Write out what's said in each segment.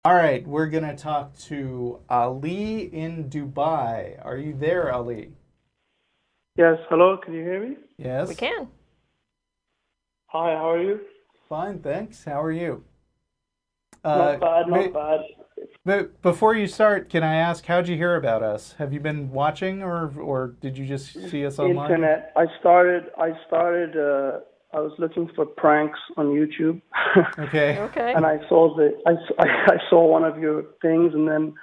All right, we're going to talk to Ali in Dubai. Are you there, Ali? Yes, hello, can you hear me? We Yes? can. Hi, how are you? Fine, thanks. How are you? Not bad, not But, bad. but before you start, can I ask, how'd you hear about us? Have you been watching or did you just see us online? Internet. I was looking for pranks on YouTube, Okay. Okay. and I saw one of your things, and then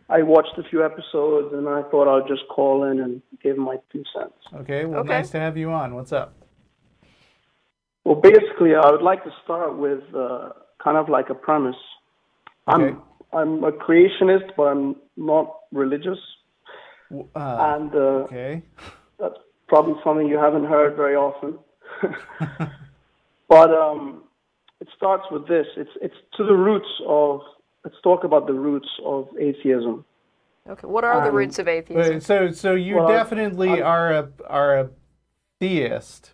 I watched a few episodes, and I thought I'd just call in and give my 2 cents. Okay, well, Okay. nice to have you on. What's up? Well, basically, I would like to start with kind of like a premise. Okay. I'm a creationist, but I'm not religious, and Okay. that's probably something you haven't heard very often. But it starts with this. It's to the roots of. Let's talk about the roots of atheism. Okay. What are the And roots of atheism? So you well, definitely I'm, are a theist,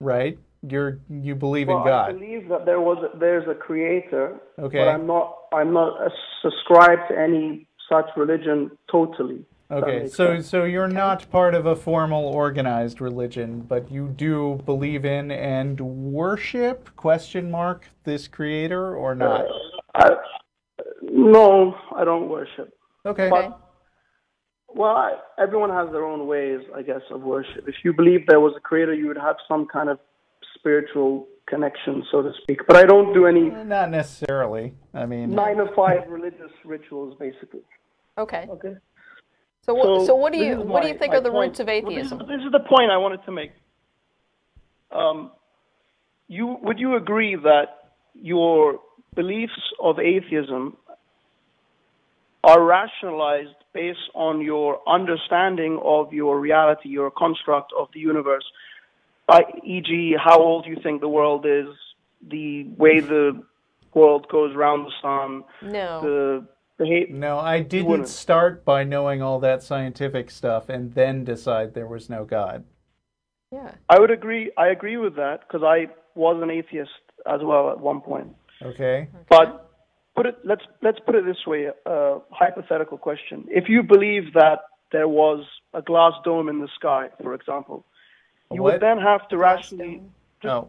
right? You believe in well, I God. believe that there's a creator, but Okay. I'm not subscribed to any such religion totally. If that Okay, makes so sense. so you're Okay. not part of a formal organized religion, but you do believe in and worship question mark this creator or not? I, no, I don't worship. Okay. Okay. But well, everyone has their own ways, I guess, of worship. If you believe there was a creator, you would have some kind of spiritual connection, so to speak. But I don't do any Not necessarily. I mean, 9 to 5 religious rituals, basically. Okay. Okay. So So what do this you is what do you think my are the point. roots of Well, atheism? this is the point I wanted to make. Um, would you agree that your beliefs of atheism are rationalized based on your understanding of your reality, your construct of the universe, e.g., how old you think the world is, the way the world goes around the sun, No. the hate? no, I You didn't wouldn't. start by knowing all that scientific stuff and then decide there was no God. Yeah. I would agree. I agree with that because I was an atheist as well at one point. Okay? But let's put it this way: hypothetical question. If you believe that there was a glass dome in the sky, for example, A you would what? then have to rationally Gladstone. just Oh,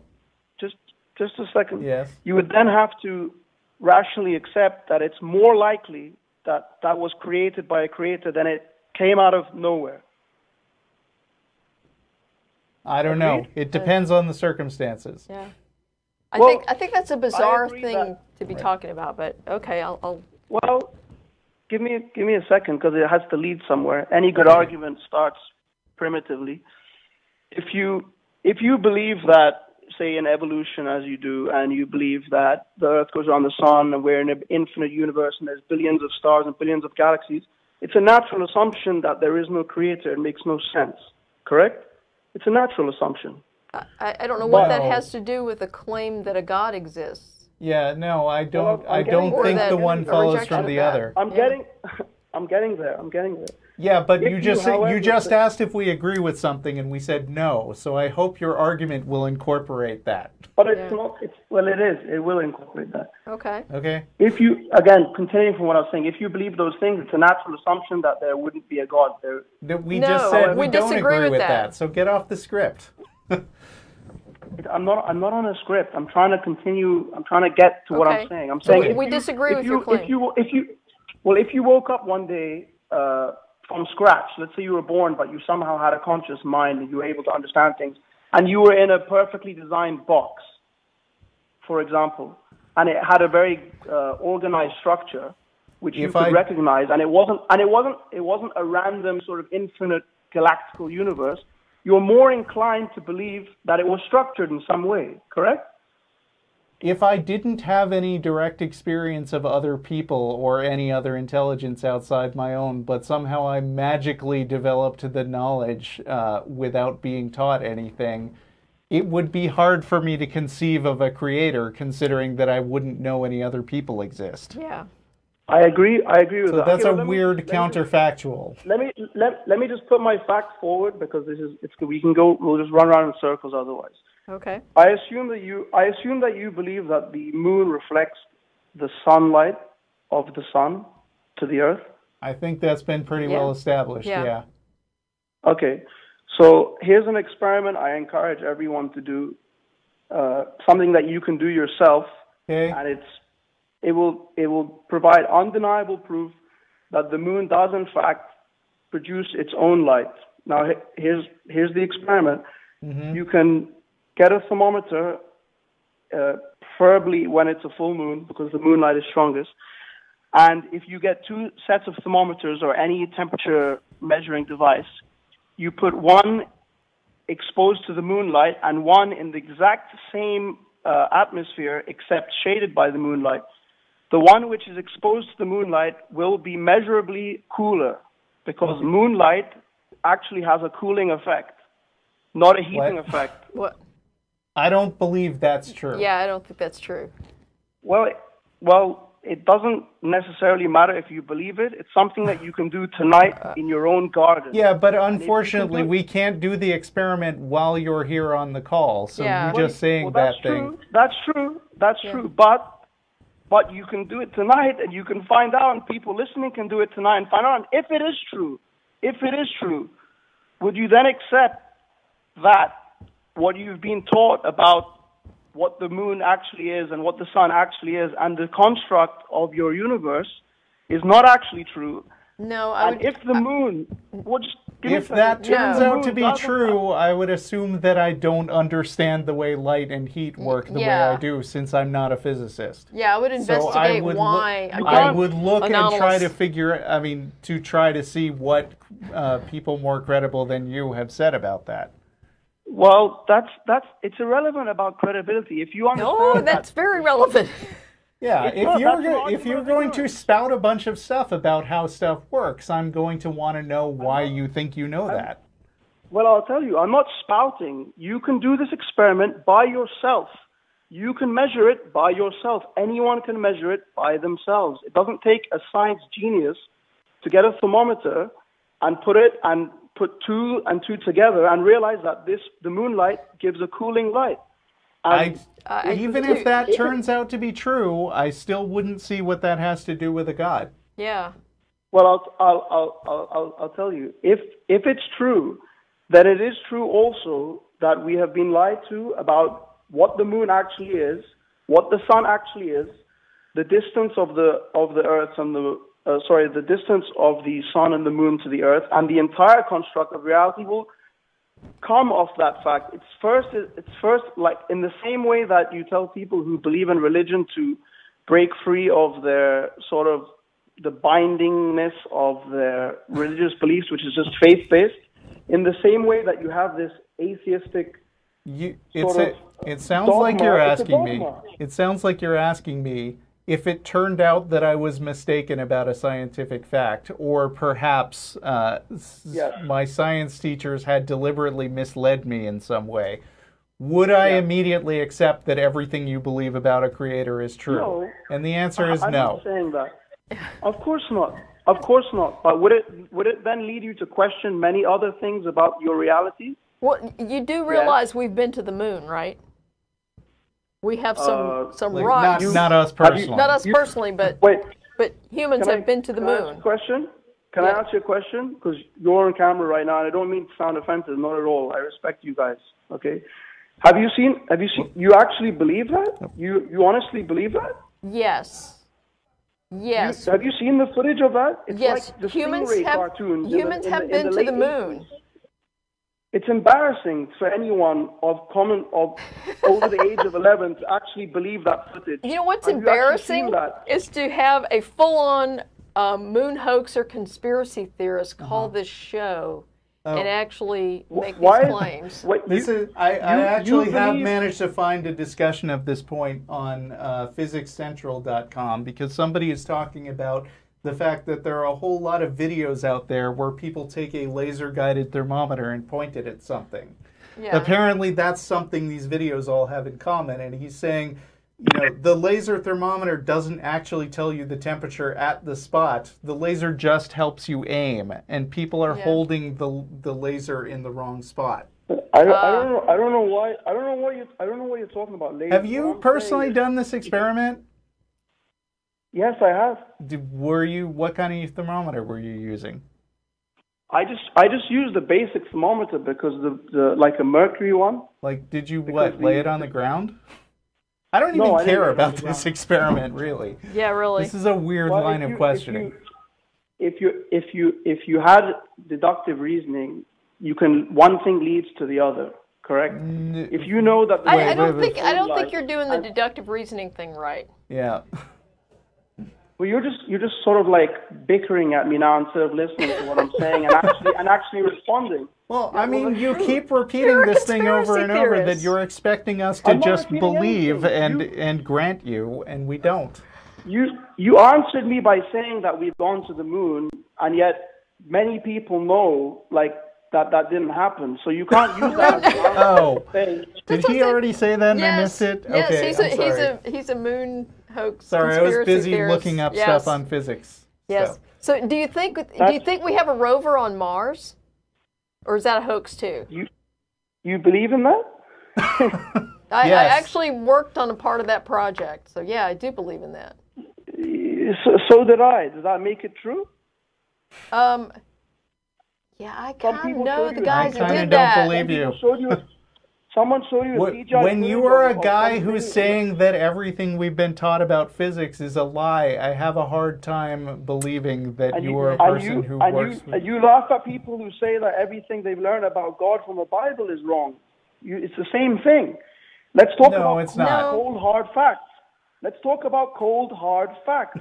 just just a second. yes. You would then have to rationally accept that it's more likely that that was created by a creator than it came out of nowhere. I don't know. Agreed? It depends on the circumstances. Yeah. Well, I think that's a I bizarre agree thing that. to be Right. talking about, but okay, I'll Well, give me a second because it has to lead somewhere. Any good Okay. argument starts primitively. If you believe that, say, in evolution as you do, and you believe that the Earth goes around the sun and we're in an infinite universe and there's billions of stars and billions of galaxies, it's a natural assumption that there is no creator. It makes no sense. Correct? It's a natural assumption. I don't know what that No. has to do with the claim that a God exists. Yeah, no, I don't. I'm I getting don't there. think Or the that one a follows rejection from of the that. other. I'm Yeah. getting, I'm getting there. I'm getting there. Yeah, but If you you, just however, you just say- asked if we agree with something, and we said no. So I hope your argument will incorporate that. But it's Yeah. not. It's well, it is. It will incorporate that. Okay. Okay. If you, again, continuing from what I was saying, if you believe those things, it's a natural assumption that there wouldn't be a God. We No, just said we we don't disagree agree with with that. that. So get off the script. I'm not on a script. I'm trying to continue. I'm trying to get to what I'm Okay. saying. I'm So saying Okay. if we you, disagree if with you, your claim. if you woke up one day from scratch, let's say you were born, but you somehow had a conscious mind and you were able to understand things, and you were in a perfectly designed box, for example, and it had a very organized structure, which you If could I recognize, and it wasn't a random sort of infinite galactical universe. You're more inclined to believe that it was structured in some way, correct? if I didn't have any direct experience of other people or any other intelligence outside my own, but somehow I magically developed the knowledge without being taught anything, it would be hard for me to conceive of a creator, considering that I wouldn't know any other people exist. Yeah. I agree. I agree with So that. that's Okay, a well, weird let me just counterfactual. let me just put my fact forward because this is it's we can go we'll just run around in circles otherwise. Okay. I assume that you believe that the moon reflects the sunlight of the sun to the earth? I think that's been pretty Yeah. well established. Yeah. Yeah. Okay, so here's an experiment I encourage everyone to do, something that you can do yourself, Okay. and it will provide undeniable proof that the moon does in fact produce its own light. Now here's the experiment. Mm-hmm. You can get a thermometer, preferably when it's a full moon because the moonlight is strongest. And if you get two sets of thermometers or any temperature measuring device, you put one exposed to the moonlight and one in the exact same atmosphere except shaded by the moonlight. The one which is exposed to the moonlight will be measurably cooler because moonlight actually has a cooling effect, not a heating What? effect. What? I don't believe that's true. Yeah, I don't think that's true. Well, it doesn't necessarily matter if you believe it. It's something that you can do tonight in your own garden. Yeah, but unfortunately, we can't do the experiment while you're here on the call. So Yeah. you just saying that's that true. thing. That's true. But you can do it tonight, and you can find out, and people listening can do it tonight and find out. And if it is true, would you then accept that what you've been taught about what the moon actually is and what the sun actually is and the construct of your universe is not actually true? No, And if the moon, well, just give me a If second. that If turns the out moon to be doesn't- true, I would assume that I don't understand the way light and heat work the way I Yeah. do, since I'm not a physicist. yeah, I would So investigate would why. I would look and try anomalous. to to try to see what people more credible than you have said about that. Well, it's irrelevant about credibility. If you understand No, that's very relevant. Yeah, It's not- that's an if you're argument going of to yours. spout a bunch of stuff about how stuff works, I'm going to want to know why you think you know that. Well, I'll tell you, I'm not spouting. You can do this experiment by yourself. You can measure it by yourself. Anyone can measure it by themselves. It doesn't take a science genius to get a thermometer and put two and two together and realize that the moonlight gives a cooling light. And Even if that turns out to be true, I still wouldn't see what that has to do with a god. Yeah. well, I'll tell you. If it's true, then it is true also that we have been lied to about what the moon actually is, what the sun actually is, the distance of the Earth and the distance of the sun and the moon to the Earth, and the entire construct of reality will come off that fact. It's first like in the same way that you tell people who believe in religion to break free of their sort of the bindingness of their religious beliefs, which is just faith-based, in the same way that you have this atheistic It sounds dogma. like you're It's a asking me. dogma. It sounds like you're asking me if it turned out that I was mistaken about a scientific fact, or perhaps my science teachers had deliberately misled me in some way. Would I immediately accept that everything you believe about a creator is true? No. And the answer is I'm no. not saying that. Of course not. Of course not. But would it then lead you to question many other things about your reality? Well, you do realize we've been to the moon, right? We have some Like, rocks. not us personally. Not us personally, but Wait. humans have been to the Can I ask you a moon. question? Can I ask you a question? Because you're on camera right now, and I don't mean to sound offensive, not at all. I respect you guys. Okay. Have you seen? You actually believe that? You honestly believe that? Yes. Yes. Have you seen the footage of that? It's Yes. like the Humans Stingray have cartoons. humans have been to late the moon. 80s. It's embarrassing for anyone of over the age of 11 to actually believe that footage. You know what's Have you actually embarrassing seen that? is to have a full-on moon hoaxer conspiracy theorist call this show and actually make these claims. I actually have believe- managed to find a discussion of this point on physicscentral.com, because somebody is talking about the fact that there are a whole lot of videos out there where people take a laser-guided thermometer and point it at something. Yeah. Apparently that's something these videos all have in common, and he's saying, the laser thermometer doesn't actually tell you the temperature at the spot. The laser just helps you aim, and people are holding the laser in the wrong spot. I don't know why. I don't know what you're talking about. Laser. Have you personally done this experiment? Yes, I have. What kind of thermometer were you using? I just used the basic thermometer because the like a mercury one. Like, did you lay it on the ground? I don't even care about this experiment, really. Yeah, really. This is a weird line of questioning. If you had deductive reasoning, one thing leads to the other, correct? If you know that I don't think you're doing the deductive reasoning thing right. Yeah. Well, you're just sort of like bickering at me now instead of listening to what I'm saying and actually responding. Well, I mean, you keep repeating this thing over and over that you're expecting us to just believe and grant you, and we don't. You answered me by saying that we've gone to the moon, and yet many people know like that didn't happen. So you can't use that as an answer. Did he already say that and I missed it? Yes, okay, he's a moon hoax. Sorry, I was busy theorist. looking up stuff on physics. Yes. So do you think we have a rover on Mars, or is that a hoax too? You believe in that? I actually worked on a part of that project, so yeah, I do believe in that. So did I. Does that make it true? Yeah, I kind of know the guys who did that. I kind of don't believe you. Someone showed you a CGI. When you are a guy who's saying that everything we've been taught about physics is a lie, I have a hard time believing that you are a person who works with... You laugh at people who say that everything they've learned about God from the Bible is wrong. It's the same thing. Let's talk about cold, hard facts. Let's talk about cold, hard facts.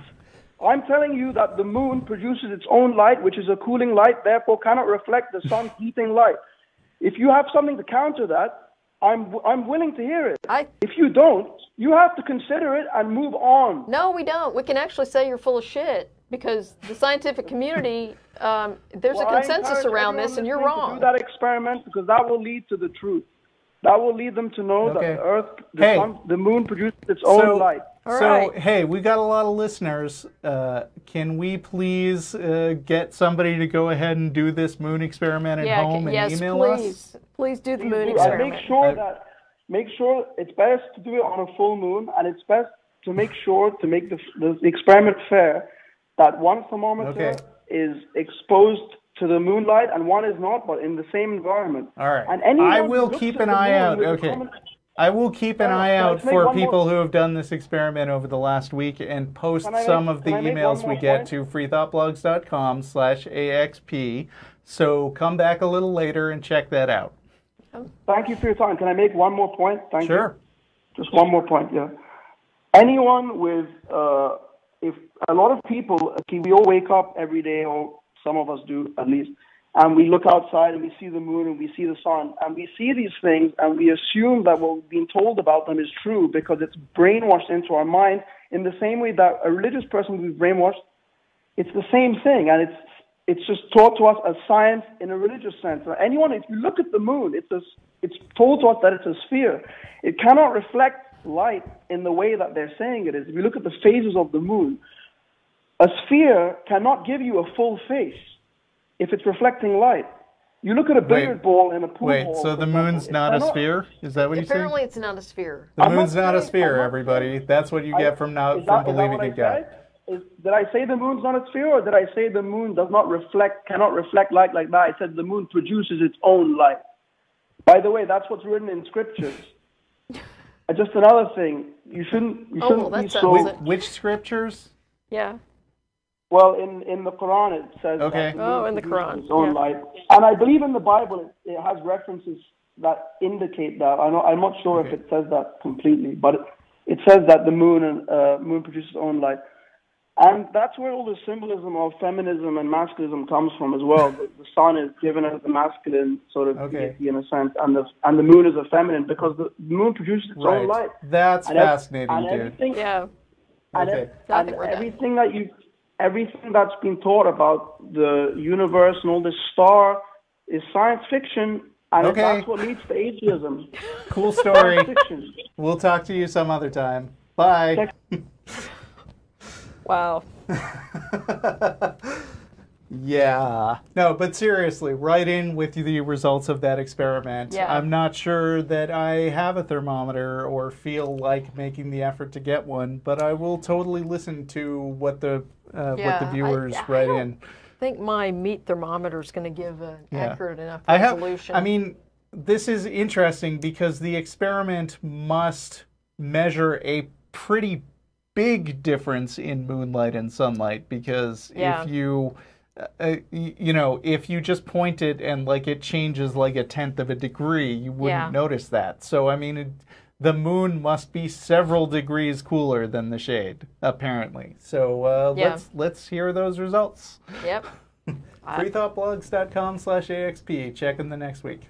I'm telling you that the moon produces its own light, which is a cooling light, therefore cannot reflect the sun's heating light. If you have something to counter that, I'm willing to hear it. If you don't, you have to consider it and move on. No, we don't. We can actually say you're full of shit because the scientific community, there's a consensus around this, and you're wrong. Do that experiment because that will lead to the truth. That will lead them to know that the Earth, the sun, the moon produces its own light. Hey, we got a lot of listeners. Can we please get somebody to go ahead and do this moon experiment at home and email us? Please do the moon experiment. Make sure it's best to do it on a full moon, and it's best to make sure to make the experiment fair that one thermometer is exposed to the moonlight and one is not, but in the same environment. All right. And I will keep an eye out. I will keep an eye out for people who have done this experiment over the last week and post some of the emails we get to freethoughtblogs.com/AXP. So come back a little later and check that out. Thank you for your time. Can I make one more point? Thank you. Sure. Just one more point, yeah. Anyone with, if a lot of people, we all wake up every day, or some of us do at least, and we look outside and we see the moon and we see the sun and we see these things and we assume that what we've been told about them is true because it's brainwashed into our mind in the same way that a religious person will be brainwashed. It's the same thing, and it's just taught to us as science in a religious sense. Anyone, if you look at the moon, it's told to us that it's a sphere. It cannot reflect light in the way that they're saying it is. If you look at the phases of the moon, a sphere cannot give you a full face if it's reflecting light. You look at a billiard ball in a pool ball. So the moon's not a sphere? Is that what you say? Apparently it's not a sphere. The moon's not a sphere, everybody. That's what you get from believing a guy. Did I say the moon's not a sphere, or did I say the moon cannot reflect light like that? I said the moon produces its own light. By the way, that's what's written in scriptures. Just another thing, you shouldn't be so... Which scriptures? Yeah. Well, in the Quran it says that in the Quran, its own light. And I believe in the Bible it has references that indicate that. I'm not sure if it says that completely, but it says that the moon produces its own light. And that's where all the symbolism of feminism and masculinism comes from as well. The sun is given as the masculine sort of deity in a sense, and the moon is a feminine because the moon produces its own light. That's fascinating, dude. Everything that's been taught about the universe and all this star is science fiction, and that's what leads to atheism. Cool story. We'll talk to you some other time. Bye. Wow. Yeah. No, but seriously, write in with the results of that experiment. Yeah. I'm not sure that I have a thermometer or feel like making the effort to get one, but I will totally listen to what the viewers write in. I think my meat thermometer is going to give an accurate enough resolution. I mean, this is interesting because the experiment must measure a pretty big difference in moonlight and sunlight, because if you if you just point it and like it changes like 1/10 of a degree, you wouldn't notice that. So I mean, the moon must be several degrees cooler than the shade, apparently. So let's hear those results. Yep. freethoughtblogs.com/AXP. Check in the next week.